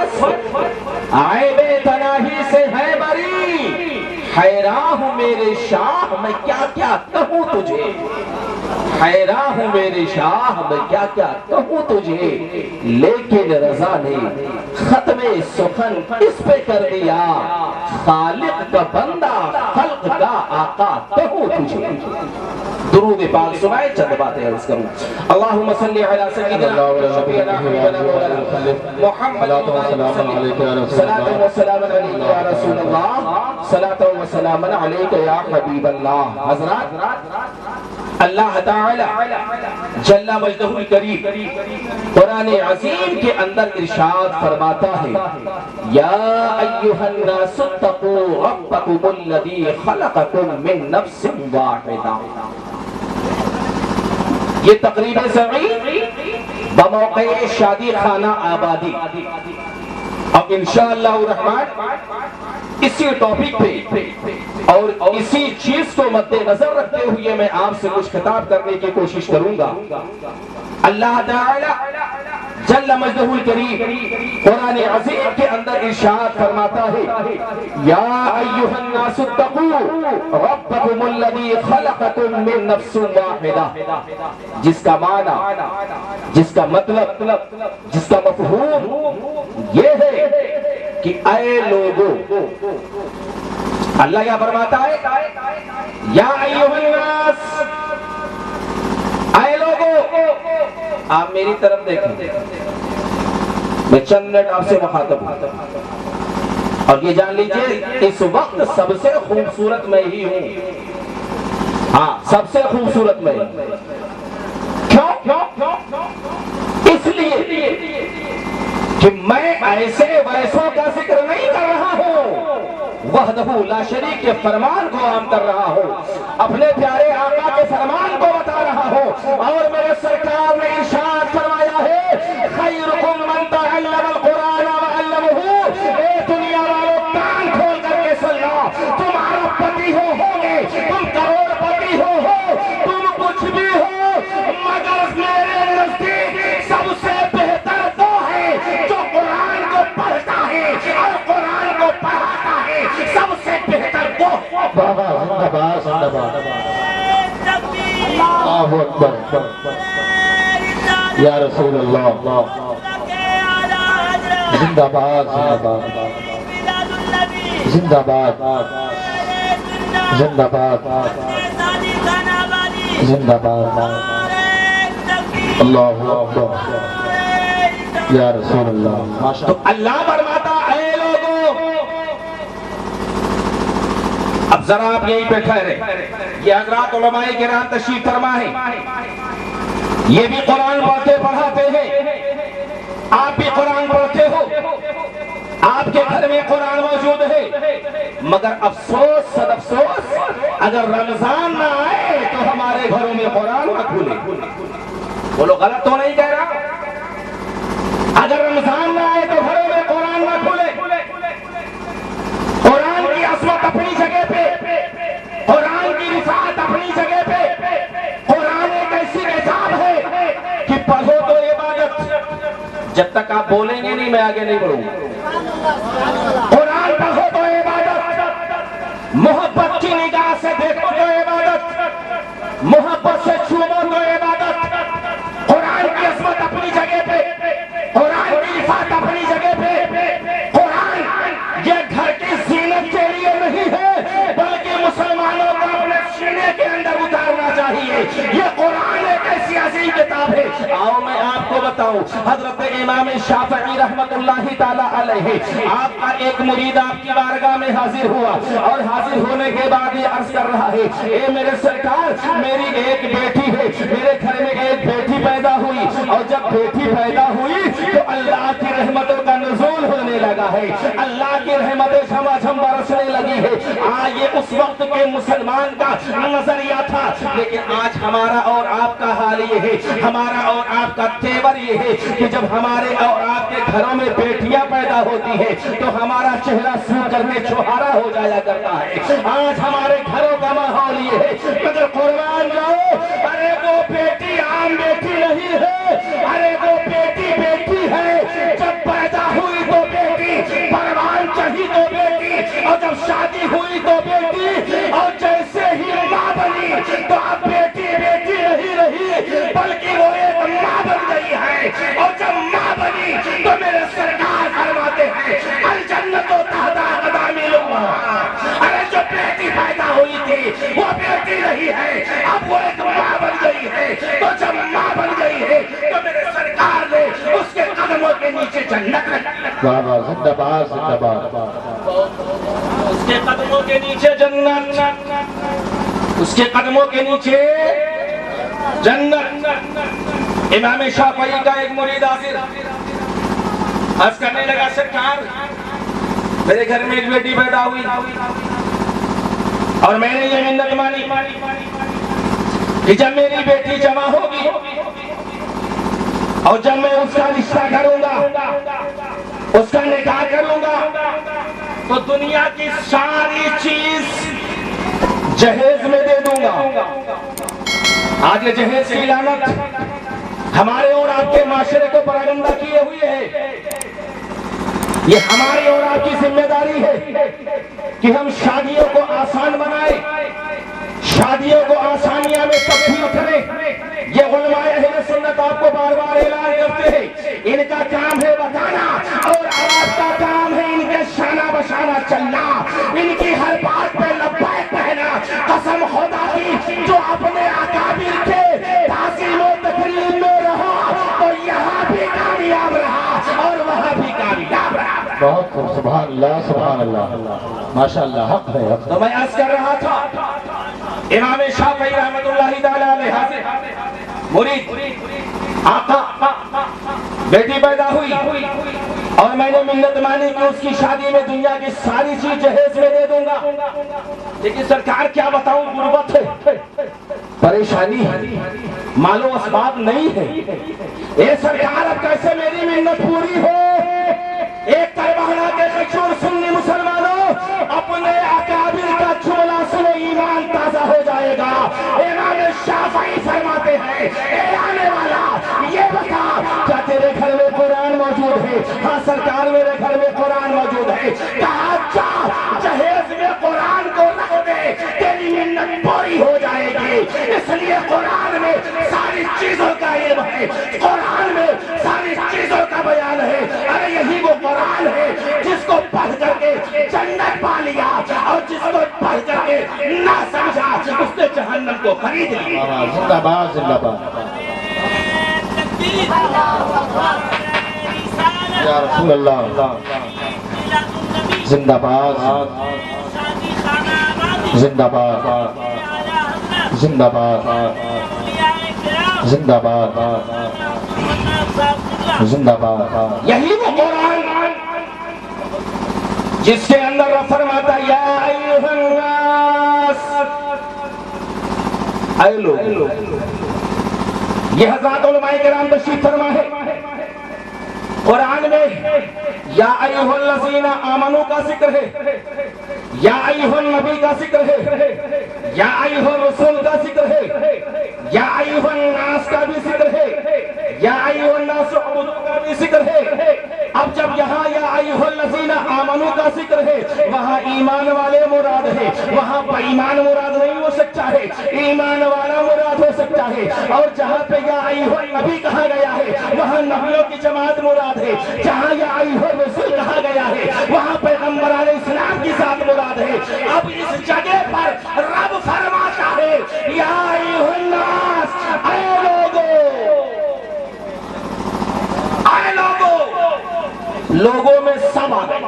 وصف عیب تناہی سے ہے بری، حیران ہوں میرے شاہ میں کیا کیا کہوں تجھے، حیران ہوں میرے شاہ میں کیا کیا کہوں تجھے، لیکن رضا نے ختم سخن اس پہ کر دیا، خالق کا بندہ خلق کا آقا کہوں تجھے۔ درود پاک سنائے، چند باتیں عرض کروں۔ اللہم صلی علی سیدنا شفیعنا حبیبنا مولانا محمد صلاۃ و سلام علیک یا رسول اللہ، صلاۃ و سلام علیک یا حبیب اللہ۔ حضرات، اللہ تعالی جل مجدہ الکریم قرآن عظیم کے اندر ارشاد فرماتا ہے، یا ایھا الناس اتقوا ربکم الذی خلقکم من نفس واحدہ۔ یہ تقریب سعید بموقع شادی خانہ آبادی، اب انشاءاللہ الرحمن اسی ٹاپک پہ اور اسی چیز کو مد نظر رکھتے ہوئے میں آپ سے کچھ خطاب کرنے کی کوشش کروں گا۔ اللہ تعالی جل مجدہ الکریم قرآن عظیم کے اندر ارشاد فرماتا ہے، یا ایھا الناس اتقوا ربکم الذی خلقکم من نفس واحدہ، جس کا معنی، جس کا مطلب، جس کا مفہوم یہ ہے کہ اے لوگوں، اللہ کیا فرماتا ہے، یا ایھا الناس، اے لوگوں۔ آپ میری طرف دیکھیں، میں چند منٹ آپ سے مخاطب ہوں، اور یہ جان لیجئے اس وقت سب سے خوبصورت میں ہی ہوں، ہاں سب سے خوبصورت میں ہی۔ کیوں؟ اس لیے کہ میں ایسے ویسوں کا ذکر نہیں کر رہا ہوں، وحدہ لا شریک کے فرمان کو عام کر رہا ہوں، اپنے پیارے آقا کے فرمان کو بتا رہا ہوں، اور میرے سرکار نے ارشاد فرمایا ہے، خیرکم من تعلم القرآن وعلمہ۔ اے دنیا والوں، کان کھول کر کے سن لو، تم ارب پتی ہوں گے، تم کروڑ پتی ہو، تم کچھ بھی ہو، مگر میرے نزدیک سب سے بہتر تو ہے جو قرآن کو پڑھتا ہے اور قرآن کو پڑھاتا ہے، سب سے بہتر وہ۔ بابا زندہ باد، زندہ باد، اللہ اکبر، یا رسول اللہ، زندہ باد، زندہ باد، زندہ باد، زندہ باد، زندہ باد، اللہ اکبر، یا رسول اللہ۔ تو اللہ فرماتا، اے لوگوں، اب ذرا آپ یہیں پہ ٹھہرے، یہ حضرات علماء کرام تشریف فرما ہے، یہ بھی قرآن پڑھتے پڑھاتے ہیں، آپ بھی قرآن پڑھتے ہو، آپ کے گھر میں قرآن موجود ہے، مگر افسوس صد افسوس، اگر رمضان نہ آئے تو ہمارے گھروں میں قرآن نہ کھلے۔ بولو غلط تو نہیں کہہ رہا؟ اگر رمضان نہ آئے تو گھروں میں قرآن نہ کھلے۔ قرآن کی عظمت اپنی جگہ پہ، قرآن کی رفعت اپنی جگہ پہ، قرآن ایک ایسی کتاب ہے کہ پڑھو تو عبادت، جب تک آپ بولیں گے نہیں میں آگے نہیں بڑھوں گا۔ قرآن پڑھو تو عبادت، محبت کی نگاہ سے دیکھو تو عبادت، محبت سے چھومو تو عبادت۔ قرآن کی عظمت اپنی جگہ پہ، قرآن کی رفعت اپنی جگہ پہ، قرآن یہ گھر کی زینت کے لیے نہیں ہے، بلکہ مسلمانوں کو اپنے سینے کے اندر اتارنا چاہیے۔ یہ قرآن ایک ایسی عظیم کتاب ہے۔ آؤ میں آپ کو بتاؤں، حضرت امام شافعی رحمت اللہ تعالی علیہ، آپ کا ایک مرید آپ کی بارگاہ میں حاضر ہوا، اور حاضر ہونے کے بعد یہ عرض کر رہا ہے، اے میرے سرکار، میری ایک بیٹی ہے، میرے گھر میں ایک بیٹی پیدا ہوئی، اور جب بیٹی پیدا ہوئی تو اللہ کی رحمتوں کا نزول ہونے لگا ہے، اللہ کی رحمتیں جھما جھم برسنے لگی ہے۔ آج یہ اس وقت کے مسلمان کا نظریہ تھا، لیکن آج ہمارا اور آپ کا حال یہ ہے، ہمارا اور آپ کا تیور یہ ہے کہ جب ہمارے اور آپ کے گھروں میں بیٹیاں پیدا ہوتی ہیں تو ہمارا چہرہ سو کر کے چھوہارا ہو جایا کرتا ہے۔ آج ہمارے گھروں کا ماحول یہ ہے، مگر قربان جاؤ، ارے وہ بیٹی عام بیٹی نہیں ہے، ارے وہ بیٹی بیٹی ہے، جب پیدا ہوئی تو اور جب شادی ہوئی تو بیٹی، اور جیسے ہی ماں بنی تو اب بیٹی بیٹی نہیں رہی بلکہ وہ ایک ماں بن گئی ہے، اور جب ماں بنی تو میرے سرکار فرماتے ہیں الجنت تحت اقدام الامہات، ارے جو بیٹی پیدا ہوئی تھی وہ بیٹی نہیں ہے، اب وہ ایک ماں بن گئی ہے، تو جب ماں بن گئی ہے تو میرے سرکار نے اس کے قدموں کے نیچے جنت رکھ، واہ واہ، زندہ باد زندہ باد، اس کے قدموں کے نیچے جنت، اس کے قدموں کے نیچے جنت۔ امام شافعی کا ایک مرید آخر عرض کرنے لگا سرکار میرے گھر میں ایک بیٹی پیدا ہوئی اور میں نے یہ منت مانی کہ جب میری بیٹی جمع ہوگی اور جب میں اس کا رشتہ کروں گا، اس کا نکاح کروں گا، تو دنیا کی ساری چیز جہیز میں دے دوں گا۔ آج یہ جہیز کی لعنت ہمارے اور آپ کے معاشرے کو پراگندہ کیے ہوئے ہے۔ یہ ہماری اور آپ کی ذمہ داری ہے کہ ہم شادیوں کو آسان بنائیں، شادیوں کو آسانیاں میں تبدیل کریں۔ یہ علماء اہل سنت آپ کو بار بار اعلان کرتے ہیں، ان کا کام ہے بتانا اور آپ کا کام ہے ان کے شانہ بشانہ چلنا، ان کی ہر بات پہ لبیک کہنا۔ قسم خدا کی جو اپنے اکابر کے تعظیم و تکریم میں رہا تو یہاں بھی کامیاب رہا اور وہاں بھی کامیاب رہا۔ بہت خوب، سبحان اللہ سبحان اللہ، ماشاءاللہ، حق ہے حق ہے۔ تو میں عرض کر رہا تھا امام شافعی رحمت اللہ تعالی علیہ سے مرید آقا بیٹی پیدا ہوئی اور میں نے منت مانی کہ اس کی شادی میں دنیا کی ساری چیز جہیز میں دے دوں گا، لیکن سرکار کیا بتاؤں، غربت ہے، پریشانی ہے، مال و اسباب نہیں ہے۔ اے سرکار اب کیسے میری منت پوری ہو؟ ایک تربہنا کے خشور سنی مسلمانوں، اپنے اکابر کا جملہ سنو ایمان تازہ ہو جائے گا۔ امام شافعی فرماتے ہیں اے آنے والا یہ بتا کیا تیرے گھر میں قرآن موجود ہے؟ ہاں سرکار میرے گھر میں قرآن موجود ہے۔ کہا جا جہیز میں قرآن کو رکھ دے، تیری منت پوری ہو جائے گی۔ اس لیے قرآن میں ساری چیزوں کا علم ہے، قرآن میں ساری چیزوں کا بیان ہے۔ ارے یہی وہ قرآن ہے جس کو پڑھ کر کے جنت پا لیا اور جس کو پڑھ کر کے نہ سمجھا اس نے جہنم کو خرید لیا۔ زندہ باد زندہ باد، یا رسول اللہ، زندہ باد زندہ باد زندہ باد زندہ باد زندہ باد۔ یہی وہ قرآن جس کے اندر رب فرماتا یا ایھا الناس، اے لوگ، یہ حضرات علماء کرام تشریف فرما ہے۔ قرآن میں یا ایھا الذین آمنوا کا ذکر ہے، یا ایھا النبی کا ذکر ہے، یا ایھا الرسول کا ذکر ہے، یا ایھا الناس کا بھی ذکر ہے، یا ایھا الناس اعبدوا کا بھی ذکر ہے۔ اب جب یہاں یا ایھا الذین آمنوا کا ذکر ہے، وہاں ایمان والے مراد ہے، وہاں بے ایمان مراد نہیں ہو سکتا ہے، ایمان والا مراد ہو سکتا ہے۔ اور جہاں پہ یا ایھا النبی کہا گیا ہے وہاں نبیوں کی جماعت مراد ہے، جہاں یا ایھا الرسول کہا گیا ہے وہاں پیغمبر علیہ السلام کی ذات مراد ہے۔ اب اس جگہ پر رب فرماتا ہے یا ایھا الناس، اے لوگوں، اے لوگوں، لوگوں میں سب آ گئے۔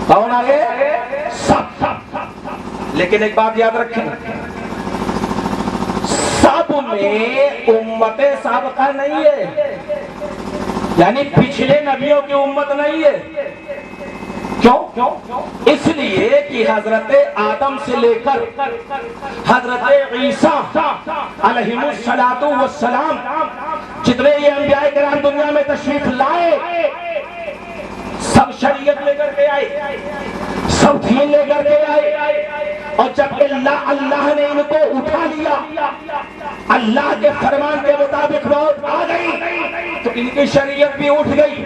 کون آ گئے؟ سب۔ لیکن ایک بات یاد رکھیں، سب میں امت سابقہ نہیں ہے، یعنی پچھلے نبیوں کی امت نہیں ہے۔ کیوں؟ اس لیے کہ حضرت آدم سے لے کر حضرت عیسیٰ علیہ السلام جتنے یہ انبیاء کرام دنیا میں تشریف لائے، سب شریعت لے کر کے آئے، سب دین لے کر کے آئے، اور جب اللہ نے ان کو اٹھا لیا، اللہ کے فرمان کے مطابق موت آ گئی تو ان کی شریعت بھی اٹھ گئی۔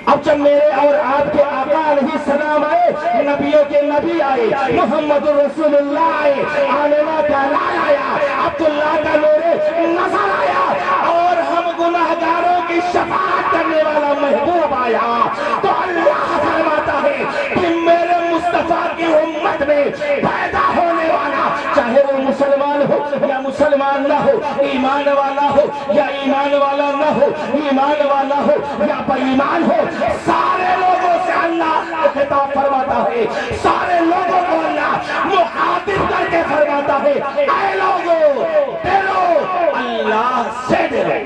اب جب میرے اور آپ کے آقا علیہ السلام آئے، نبیوں کے نبی آئے، محمد رسول اللہ آئے، آمنہ کا لال آیا، عبداللہ کا نور نظر آیا، اور ہم گناہگاروں کی شفاعت کرنے والا محبوب آیا، تو اللہ فرماتا ہے کہ میرے مصطفیٰ کی امت میں پیدا ہونے والا، چاہے وہ مسلمان ہو یا مسلمان نہ ہو، ایمان والا ہو یا ایمان والا نہ ہو، ایمان والا ہو یا بے ایمان ہو، سارے لوگوں سے اللہ خطاب فرماتا ہے، سارے لوگوں کو اللہ مخاطب کر کے فرماتا ہے، اے لوگوں ڈرو اللہ سے ڈرو۔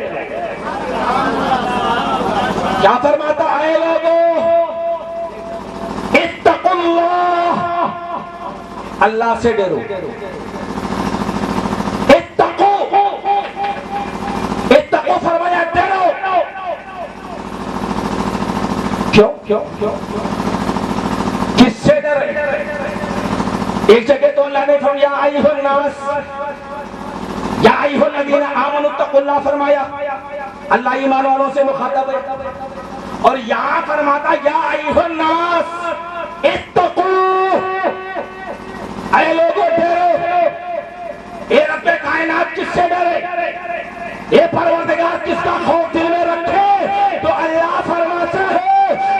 کیا فرماتا؟ اے لوگوں اتقوا اللہ، اللہ سے ڈرو، اتقوا فرمایا ڈرو۔ کیوں؟ کس سے ڈرے؟ ایک جگہ تو اللہ نے فرمایا یا ایھا الناس، یا ایھا الذین آمنوا اتقوا اللہ فرمایا، اللہ ایمان والوں سے مخاطب ہے، اور یہاں فرماتا یا ایھا الناس اتقوا، اے لوگوں ڈرو۔ اے رب کائنات کس سے ڈرے؟ اے پروردگار کس کا خوف دل میں رکھے؟ تو اللہ فرماتا ہے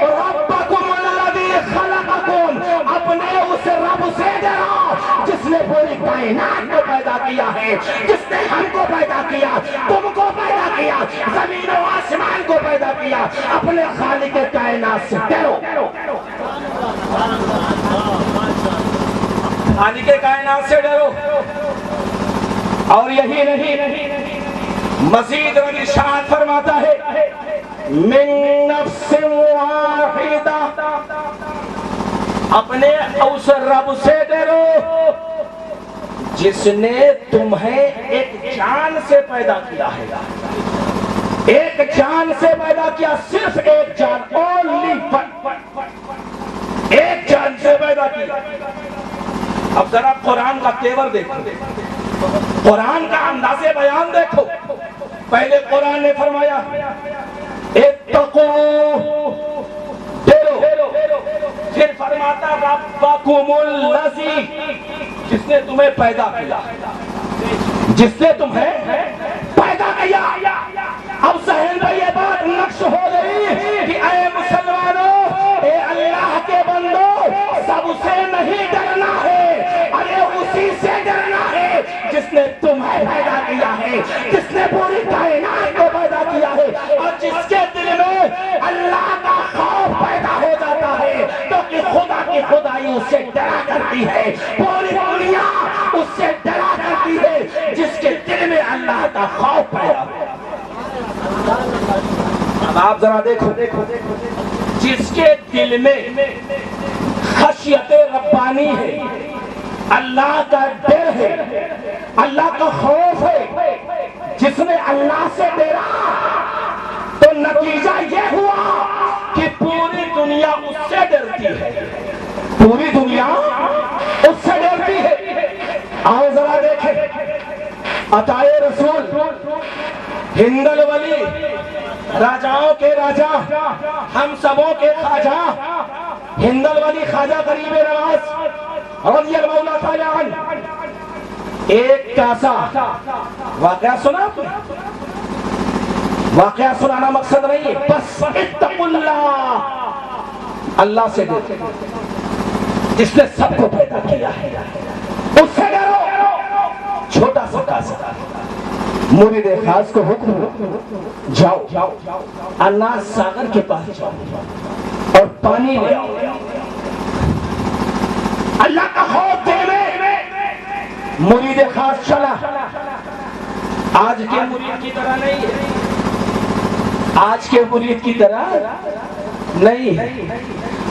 ربکم الذی خلقکم، اپنے اس رب سے ڈرو جس نے پوری کائنات کو پیدا کیا ہے، جس نے ہم کو پیدا کیا، تم کو پیدا کیا، زمین و آسمان کو پیدا کیا، اپنے خالق کائنات سے ڈرو۔ خالق کائنات سے ڈرو۔ اور یہی نہیں، مزید ارشاد فرماتا ہے من نفس واحدہ، اپنے اس رب سے ڈرو جس نے تمہیں ایک جان سے پیدا کیا ہے، ایک جان سے پیدا کیا، صرف ایک جان، اونلی ون، ایک جان سے پیدا کیا۔ اب ذرا قرآن کا تیور دیکھو، قرآن کا انداز بیان دیکھو۔ پہلے قرآن نے فرمایا اتقوا، ڈرو، پھر فرماتا ربکم الذی، جس نے تمہیں پیدا کیا، جس نے تمہیں پیدا کیا۔ اب ذہن میں یہ بات نقش ہو گئی کہ اے مسلمانوں، اے اللہ کے بندو، سب سے نہیں ڈرنا ہے، ارے اسی سے ڈرنا ہے جس نے تمہیں پیدا کیا ہے، جس نے پوری کائنات کو پیدا کیا ہے، اور جس کے دل میں اللہ کا خوف پیدا ہو جاتا ہے تو کہ خدا کی خدائی اس سے ڈرا کرتی ہے، پوری دنیا اس سے ڈرا کرتی ہے جس کے دل میں اللہ کا خوف پیدا ہو۔ اب آپ ذرا دیکھو، جس کے دل میں خشیت ربانی ہے، اللہ کا ڈر ہے، اللہ کا خوف ہے، جس نے اللہ سے ڈرا تو نتیجہ یہ ہوا کہ پوری دنیا اس سے ڈرتی ہے، پوری دنیا اس سے ڈرتی ہے۔ آؤ ذرا دیکھیں، عطائے رسول، ہندل ولی، راجاؤں کے راجا، ہم سبوں کے خواجہ، ہندل ولی خواجہ غریب نواز رضی اللہ تعالیٰ عنہ، ایک کاسا، واقعہ سنا آپ نے؟ واقعہ سنانا مقصد نہیں ہے، بس اتقوا اللہ، اللہ سے ڈرو جس نے سب کو پیدا کیا ہے، اس سے ڈرو۔ چھوٹا سا کاسا، مرید خاص کو حکم، جاؤ اناس ساگر کے پاس جاؤ اور پانی لے آؤ۔ اللہ کا خوف دل میں، مرید خاص چلا۔ آج کے مرید کی طرح نہیں ہے، آج کے مرید کی طرح نہیں ہے۔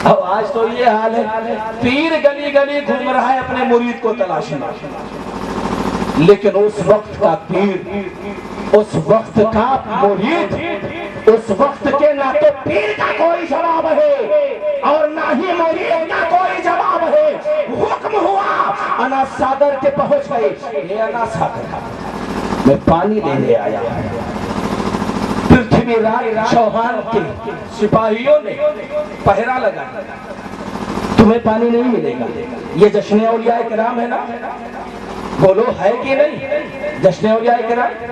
اب آج تو یہ حال ہے، پیر گلی گلی گھوم رہا ہے اپنے مرید کو تلاشنا، لیکن اس وقت کا پیر، اس وقت کا مرید، اس وقت کے نہ تو پیر کا کوئی جواب ہے اور نہ ہی مرید کا کوئی جواب ہے۔ حکم ہوا، اناس ساگر کے پہنچ گئے، یہ اناس ساگر میں پانی لینے آیا، پھر بھی رات چوہان کے سپاہیوں نے پہرا لگا، تمہیں پانی نہیں ملے گا۔ یہ جشن اولیاء کرام ہے نا؟ بولو ہے کہ نہیں؟ جشن اولیاء کرام،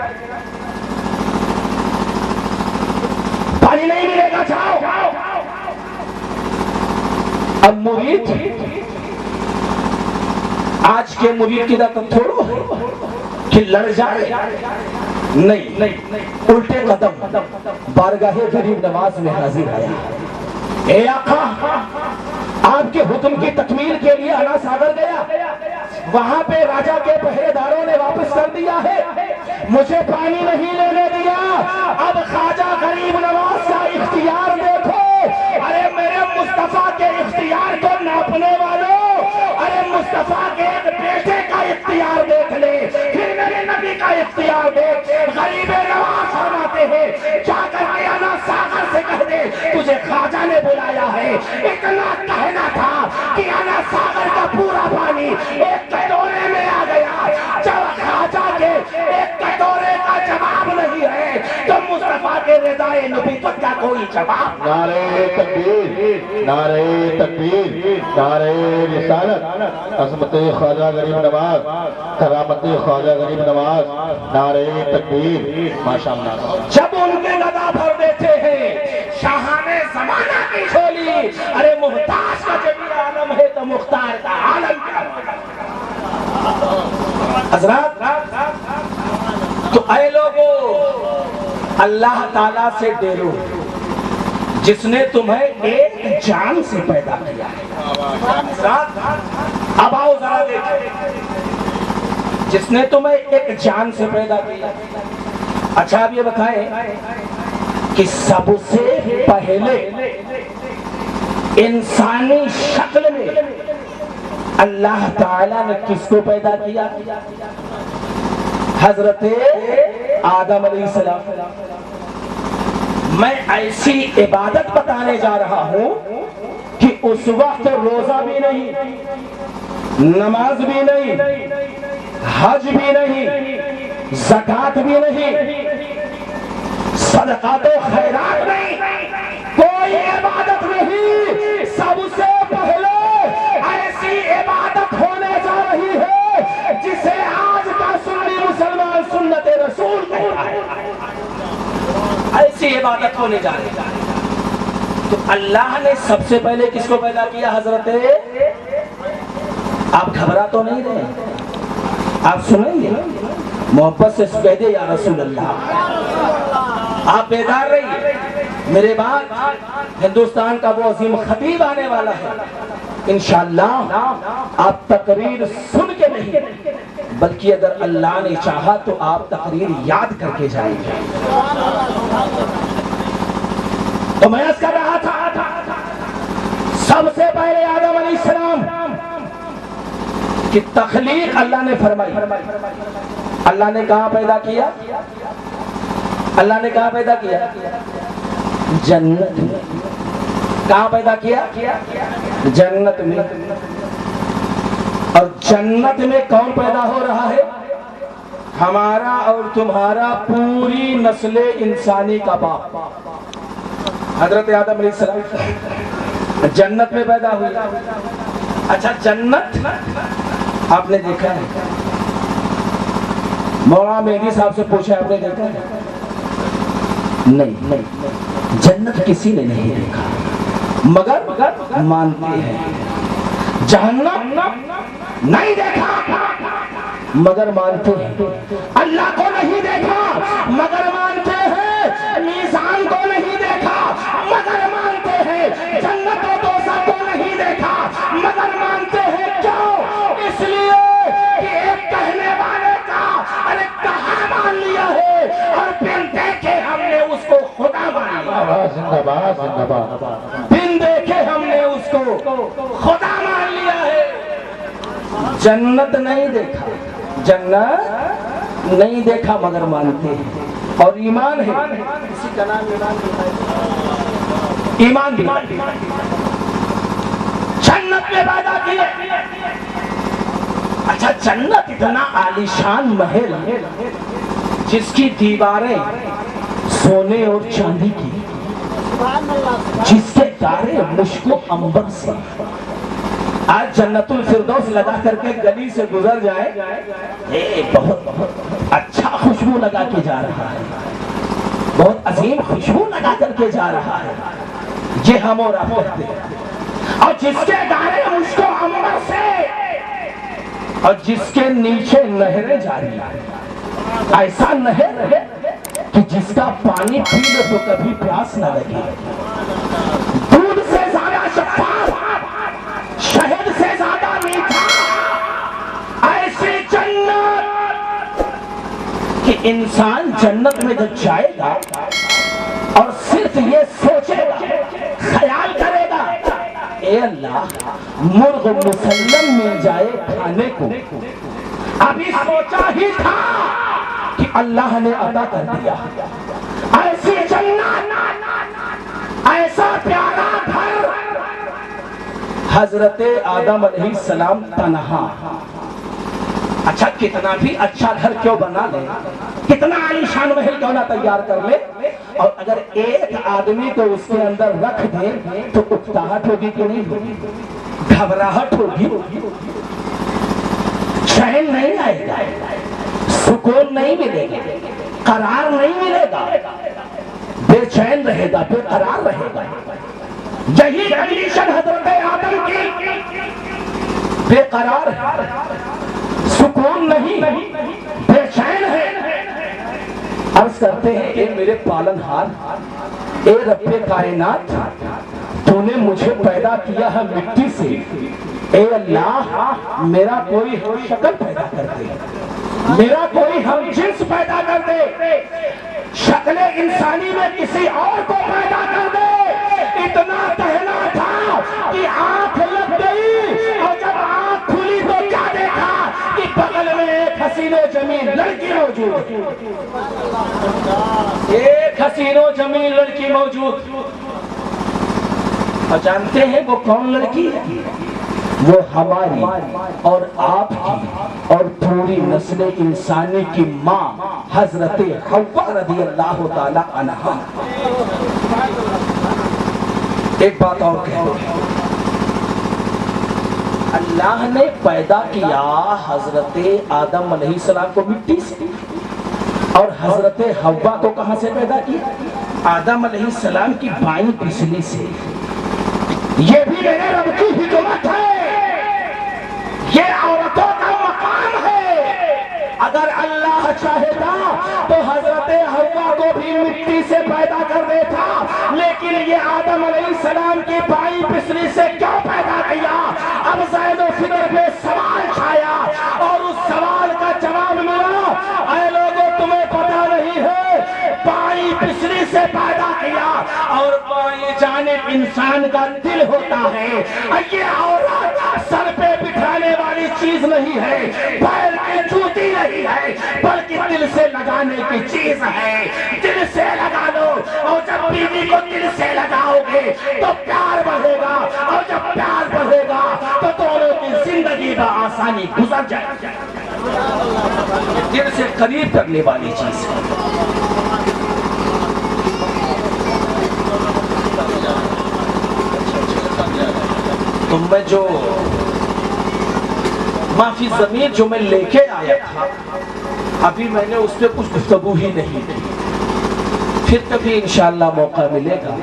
پانی نہیں ملے گا، جاؤ۔ اب مرید آج کے مرید کی طرح تھوڑو کہ لڑ جائے، نہیں، الٹے قدم بارگاہ غریب نواز میں حاضر آیا۔ اے آقا، آپ کے حکم کی تکمیل کے لیے انا ساگر گیا، وہاں پہ راجہ کے پہرے داروں نے واپس کر دیا ہے، مجھے پانی نہیں لینے دیا۔ اب خواجہ غریب نواز کا اختیار دیکھو، ارے میرے مصطفیٰ کے اختیار کو ناپنے والوں، ارے مصطفیٰ کے ایک بیٹے کا اختیار دیکھ لے، پھر میرے نبی کا اختیار دیکھ۔ غریب نواز فرماتے ہیں، جا کر کے انا ساگر سے کہہ دے تجھے خواجہ نے بلایا ہے۔ اتنا کہنا تھا کہ انا ساگر کا پورا پانی ایک کٹورے میں آ گیا۔ جب خواجہ کے ایک کٹورے کا جواب نہیں ہے تو مصطفیٰ کے رضائے نبوت کا کوئی جواب۔ نعرہ تکبیر، نعرہ تکبیر، نعرہ رسالت، عظمت خواجہ غریب نواز، کرامت خواجہ غریب نواز، نعرہ تکبیر، ماشاءاللہ۔ جب ان کے گدا بھر دیتے ہیں شاہان زمانہ کی جھولی، ارے محتاج کا جب عالم ہے تو مختار کا عالم کیا؟ حضرات تو اے لوگو، اللہ تعالیٰ سے ڈرو جس نے تمہیں ایک جان سے پیدا کیا ہے۔ حضرات اب آؤ ذرا دیکھیں، جس نے تمہیں ایک جان سے پیدا کیا۔ اچھا اب یہ بتائیں کہ سب سے پہلے انسانی شکل میں اللہ تعالیٰ نے کس کو پیدا کیا؟ حضرت آدم علیہ السلام۔ میں ایسی عبادت بتانے جا رہا ہوں کہ اس وقت روزہ بھی نہیں، نماز بھی نہیں، حج بھی نہیں، زکوٰۃ بھی نہیں، صدقات و خیرات نہیں، کوئی عبادت نہیں۔ سب سے پہلے ایسی عبادت ہونے جا رہی ہے جسے آج کا سنی مسلمان سنت رسول کہتا ہے۔ ایسی عبادت ہونے جا رہی ہے۔ تو اللہ نے سب سے پہلے کس کو پیدا کیا؟ حضرت، آپ گھبرا تو نہیں رہے؟ آپ سنیں گے؟ محبت سے کہہ دے یا رسول اللہ۔ آپ بیدار رہیے، میرے بعد ہندوستان کا وہ عظیم خطیب آنے والا ہے، انشاءاللہ آپ تقریر سن کے نہیں بلکہ اگر اللہ نے چاہا تو آپ تقریر یاد کر کے جائیں گے۔ تو میں اس کر رہا تھا، سب سے پہلے آدم علیہ السلام کی تخلیق اللہ نے فرمائی۔ اللہ نے کہاں پیدا کیا؟ اللہ نے کہاں پیدا کیا؟ جنت میں۔ کہاں پیدا کیا؟ جنت میں۔ اور جنت میں کون پیدا ہو رہا ہے؟ ہمارا اور تمہارا پوری نسل انسانی کا باپ حضرت آدم علیہ السلام جنت میں پیدا ہوئی۔ اچھا جنت آپ نے دیکھا ہے؟ مولانا مہدی صاحب سے پوچھا آپ نے دیکھا ہے؟ نہیں، جنت کسی نے نہیں دیکھا مگر مانتے ہیں۔ جہنم نہیں دیکھا مگر مانتے ہیں۔ اللہ کو نہیں دیکھا مگر مانتے ہیں۔ میزان کو نہیں دیکھا مگر مانتے ہیں۔ جنت و دوزخ کو نہیں دیکھا مگر مانتے ہیں۔ کیوں؟ اس لیے کہ ایک کہنے والے کا ارے کہاں مان لیا ہے اور بن دیکھے ہم نے اس کو خدا مان لیا۔ زندہ باد، زندہ باد۔ بن دیکھے ہم نے اس کو خدا مان لیا ہے۔ جنت نہیں دیکھا، جنت نہیں دیکھا مگر مانتے ہیں۔ اور ایمان ہے، اسی کا نام ایمان بھی۔ جنت میں پیدا کیے۔ اچھا جنت اتنا عالیشان محل جس کی دیواریں سونے اور چاندی کی، جس کے تارے مشک و عنبر سے، آج جنت الفردوس لگا کر کے گلی سے گزر جائے، بہت اچھا خوشبو لگا کے جا رہا ہے، بہت عظیم خوشبو لگا کر کے جا رہا ہے، یہ ہم اور آپ کرتے ہیں۔ اور جس کے دارے مشک و عنبر سے، اور جس کے نیچے نہریں جاری ہیں، ایسا نہر ہے کہ جس کا پانی پی لے تو کبھی پیاس نہ لگے، دودھ سے زیادہ شفاف، شہد سے زیادہ میٹھا، ایسی جنت کہ انسان جنت میں جب جائے گا اور صرف یہ سوچے گا، خیال کرے گا، اے اللہ مرغ مسلم مل جائے کھانے کو، ابھی سوچا ہی تھا کہ اللہ نے عطا کر دیا، ایسی جنت، ایسا پیارا گھر۔ حضرت آدم علیہ السلام تنہا، اچھا کتنا بھی اچھا گھر کیوں بنا لے، کتنا عالیشان محل کیوں نہ تیار کر لے، اور اگر ایک آدمی کو اس کے اندر رکھ دے تو اکتاہٹ ہوگی کہ نہیں ہوگی، گھبراہٹ ہوگی، چین نہیں آئے گا، سکون نہیں ملے گا، قرار نہیں ملے گا، بے چین رہے گا، بے قرار رہے گا۔ یہی کنڈیشن حضرت آدم کی، بے قرار ہے، سکون نہیں، بے چین ہے۔ عرض کرتے ہیں اے میرے پالنہار، اے رب کائنات، تو نے مجھے پیدا کیا ہے مٹی سے، اے اللہ میرا کوئی شکل پیدا کر دے، میرا کوئی ہم جنس پیدا کر دے، شکل انسانی میں کسی اور کو پیدا کر دے۔ اتنا کہنا تھا کہ آنکھ لگ گئی، اور جب آنکھ کھلی تو کیا دیکھا کہ بغل میں ایک حسین و جمیل لڑکی موجود، ایک حسین و جمیل لڑکی موجود۔ اور جانتے ہیں وہ کون لڑکی ہے؟ وہ ہماری اور آپ کی اور پوری نسل انسانی کی ماں حضرت حوا رضی اللہ تعالی عنہا۔ ایک بات اور کہہ دو، اللہ نے پیدا کیا حضرت آدم علیہ السلام کو مٹی سے، اور حضرت حوا کو کہاں سے پیدا کیا؟ آدم علیہ السلام کی بائیں پسلی سے۔ یہ بھی میرے رب کی حکمت ہے، یہ عورتوں کا مقام ہے۔ اگر اللہ چاہتا تو حضرت حوا کو بھی مٹی سے پیدا کر دیتا، لیکن یہ آدم علیہ السلام کی بائیں پسلی سے کیوں پیدا کیا؟ اب زید و فکر پہ سوال چھایا، اور اس سوال کا جواب ملا، اے لوگوں تمہیں پتہ نہیں ہے، بائیں پسلی سے پیدا کیا، اور بائیں جانب انسان کا دل ہوتا ہے۔ یہ عورت سر پہ بٹھانے والی چیز نہیں ہے، پیر کی جوتی نہیں ہے، بلکہ دل سے لگانے کی چیز ہے۔ دل سے لگا لو، اور جب بیوی کو دل سے لگاؤ گے تو پیار بڑھے گا، اور جب پیار بڑھے گا تو دونوں کی زندگی کا آسانی گزر جائے گی۔ دل سے قریب کرنے والی چیز ہے۔ تو میں جو معافی ضمیر جو میں لے کے آیا تھا، ابھی میں نے اس پہ کچھ گفتگو ہی نہیں کی، پھر کبھی انشاءاللہ موقع ملے گا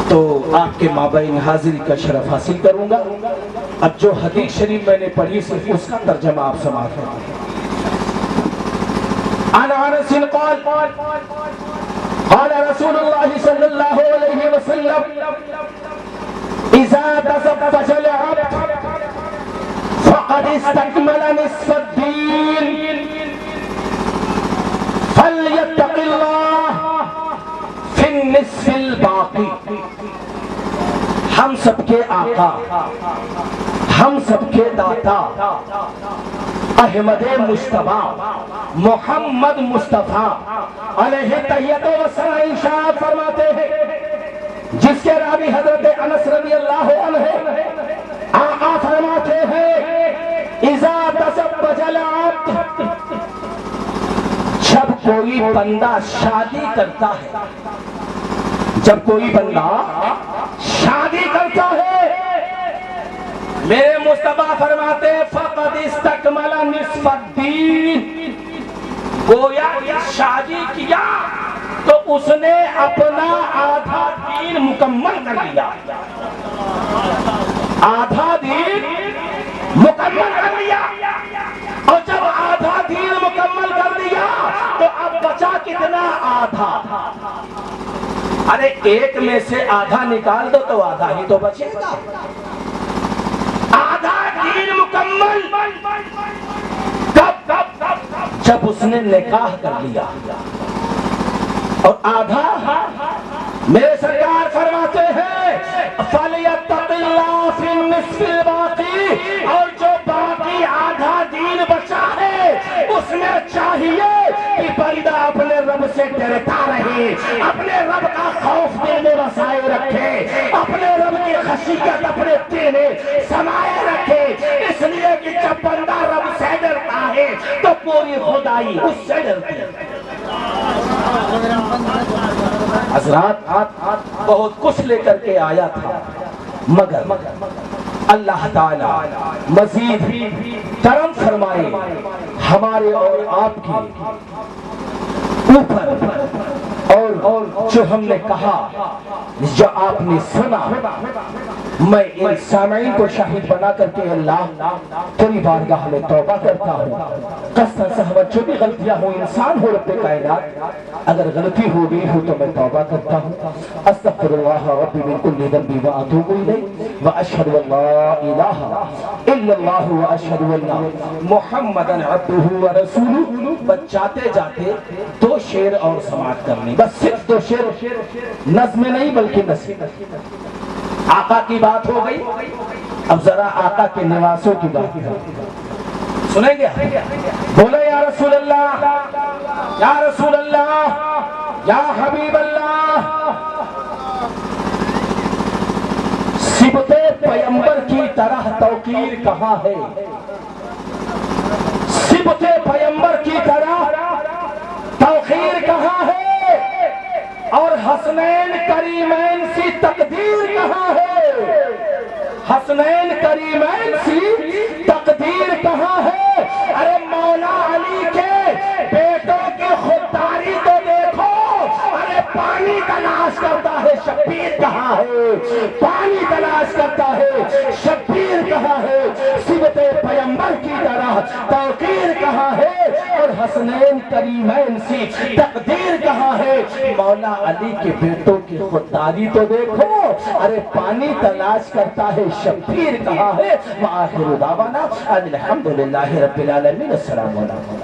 تو آپ کے مابین حاضری کا شرف حاصل کروں گا۔ اب جو حدیث شریف میں نے پڑھی صرف اس کا ترجمہ آپ سماعت کریں۔ عن انس قال قال رسول اللہ صلی اللہ علیہ وسلم اذا تزوج العبد فقد استكمل نصف الدين فليتق الله في النصف الباقي۔ ہم سب کے آقا، ہم سب کے داتا احمد مجتبیٰ محمد مصطفیٰ علیہ تحیت و ثنا ارشاد فرماتے ہیں، جس کے راوی حضرت انس رضی اللہ عنہ ہے، آقا فرماتے ہیں اذا تزوج العبد، جب کوئی کوئی بندہ شادی کرتا ہے، جب کوئی بندہ شادی کرتا ہے، میرے مصطفیٰ فرماتے ہیں فقد استکمل نصف الدین، گویا کہ شادی کیا تو اس نے اپنا آدھا دین مکمل کر لیا، آدھا دین مکمل کر لیا، اور جب آدھا دین مکمل کر لیا تو اب بچا کتنا؟ آدھا۔ ارے ایک میں سے آدھا نکال دو تو آدھا ہی تو بچے گا، آدھا دین مکمل کب؟ جب اس نے نکاح کر لیا، اور آدھا میرے سرکار فرماتے ہیں فَلْيَتَّقِ اللَّهَ فِي النِّصْفِ الْبَاقِي، اور جو باقی آدھا دین بچا ہے اس میں چاہیے کہ بندہ اپنے رب سے ڈرتا رہے، اپنے رب کا خوف دل میں بسائے رکھے، اپنے رب کی خشیت اپنے دل میں سمائے رکھے، اس لیے کہ جب بندہ رب سے ڈرتا ہے تو پوری خدائی اس سے ڈرتی ہے۔ حضرات بہت کچھ لے کر کے آیا تھا، مگر اللہ تعالی مزید کرم فرمائے ہمارے اور آپ کے اوپر، اور جو ہم نے کہا، جو آپ نے سنا، میں ان سامعین کو شاہد بنا کر کے اللہ تیری بارگاہ میں توبہ کرتا ہوں، قصد سہوت جو بھی غلطیاں ہوں، انسان ہو رب کائنات، اگر غلطی ہو گئی ہو تو میں توبہ کرتا ہوں، استغفر اللہ ربی من کل ذنب واتوب الیہ واشہد ان لا الہ الا اللہ واشہد ان محمدا عبدہ ورسولہ۔ بس جاتے جاتے دو شعر اور سماعت کرنی، بس صرف دو شعر، نظم نہیں بلکہ نصیحت۔ آقا کی بات ہو گئی، اب ذرا آقا کے نواسوں کی بات ہے، سنیں گے؟ بولے یا رسول اللہ، یا رسول اللہ، یا حبیب اللہ۔ صبت پیمبر کی طرح توقیر کہاں ہے؟ صبت پیمبر کی طرح توقیر کہاں ہے؟ اور حسنین کریمین سی تقدیر کہاں ہے؟ حسنین کریمین سی تقدیر کہاں ہے؟ ارے مولا علی کے بیٹوں کی خودداری تو دیکھو، ارے پانی تلاش کرتا ہے شبیر کہاں ہے؟ پانی تلاش کرتا ہے شبیر کہاں ہے؟ صبت پیمبر کی طرح توقیر کہاں ہے؟ اور حسنین کریمین سی تقدیر کہاں ہے؟ مولا علی کے بیٹوں کی خودداری تو دیکھو، ارے پانی تلاش کرتا ہے شبیر کہاں ہے؟ وآخر دعوانا الحمدللہ رب العالمین، السلام علیکم۔